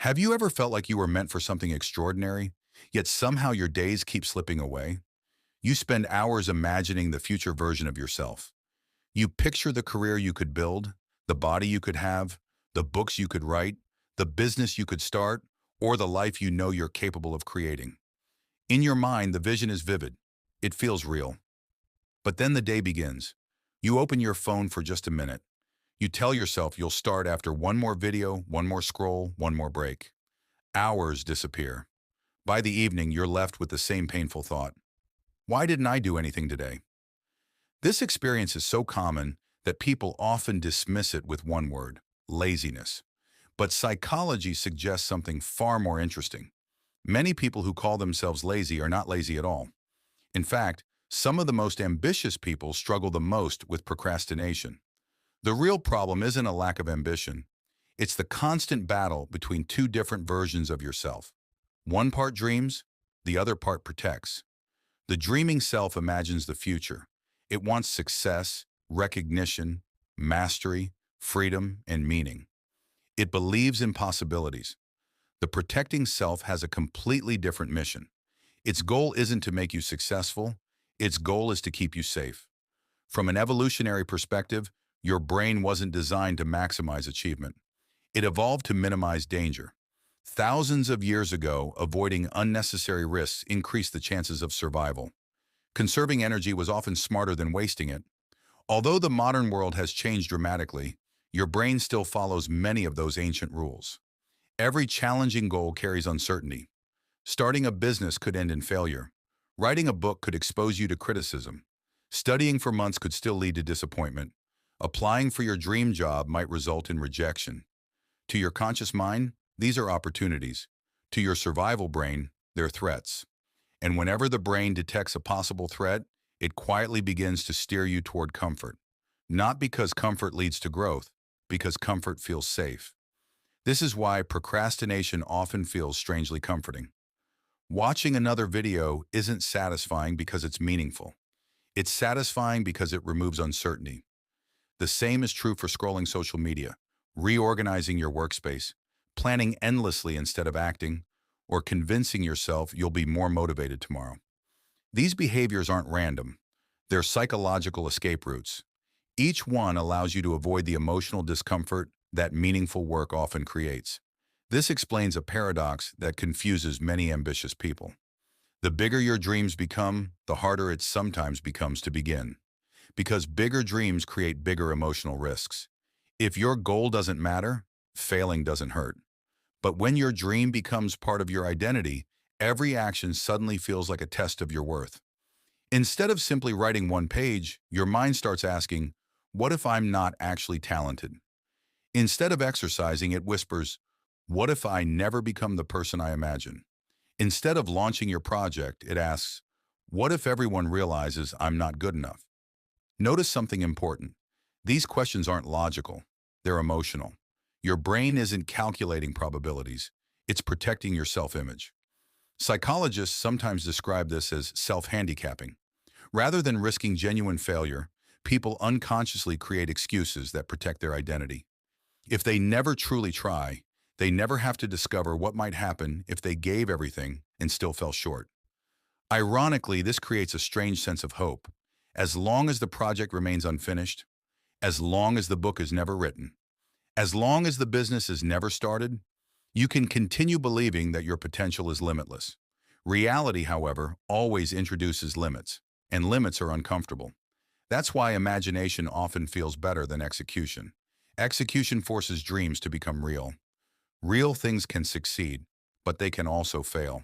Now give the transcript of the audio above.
Have you ever felt like you were meant for something extraordinary, yet somehow your days keep slipping away? You spend hours imagining the future version of yourself. You picture the career you could build, the body you could have, the books you could write, the business you could start, or the life you know you're capable of creating. In your mind, the vision is vivid. It feels real. But then the day begins. You open your phone for just a minute. You tell yourself you'll start after one more video, one more scroll, one more break. Hours disappear. By the evening, you're left with the same painful thought. Why didn't I do anything today? This experience is so common that people often dismiss it with one word: laziness. But psychology suggests something far more interesting. Many people who call themselves lazy are not lazy at all. In fact, some of the most ambitious people struggle the most with procrastination. The real problem isn't a lack of ambition. It's the constant battle between two different versions of yourself. One part dreams, the other part protects. The dreaming self imagines the future. It wants success, recognition, mastery, freedom, and meaning. It believes in possibilities. The protecting self has a completely different mission. Its goal isn't to make you successful. Its goal is to keep you safe. From an evolutionary perspective, your brain wasn't designed to maximize achievement. It evolved to minimize danger. Thousands of years ago, avoiding unnecessary risks increased the chances of survival. Conserving energy was often smarter than wasting it. Although the modern world has changed dramatically, your brain still follows many of those ancient rules. Every challenging goal carries uncertainty. Starting a business could end in failure. Writing a book could expose you to criticism. Studying for months could still lead to disappointment. Applying for your dream job might result in rejection. To your conscious mind, these are opportunities. To your survival brain, they're threats. And whenever the brain detects a possible threat, it quietly begins to steer you toward comfort. Not because comfort leads to growth, because comfort feels safe. This is why procrastination often feels strangely comforting. Watching another video isn't satisfying because it's meaningful. It's satisfying because it removes uncertainty. The same is true for scrolling social media, reorganizing your workspace, planning endlessly instead of acting, or convincing yourself you'll be more motivated tomorrow. These behaviors aren't random. They're psychological escape routes. Each one allows you to avoid the emotional discomfort that meaningful work often creates. This explains a paradox that confuses many ambitious people. The bigger your dreams become, the harder it sometimes becomes to begin. Because bigger dreams create bigger emotional risks. If your goal doesn't matter, failing doesn't hurt. But when your dream becomes part of your identity, every action suddenly feels like a test of your worth. Instead of simply writing one page, your mind starts asking, what if I'm not actually talented? Instead of exercising, it whispers, what if I never become the person I imagine? Instead of launching your project, it asks, what if everyone realizes I'm not good enough? Notice something important. These questions aren't logical. They're emotional. Your brain isn't calculating probabilities. It's protecting your self-image. Psychologists sometimes describe this as self-handicapping. Rather than risking genuine failure, people unconsciously create excuses that protect their identity. If they never truly try, they never have to discover what might happen if they gave everything and still fell short. Ironically, this creates a strange sense of hope. As long as the project remains unfinished, as long as the book is never written, as long as the business is never started, you can continue believing that your potential is limitless. Reality, however, always introduces limits, and limits are uncomfortable. That's why imagination often feels better than execution. Execution forces dreams to become real. Real things can succeed, but they can also fail.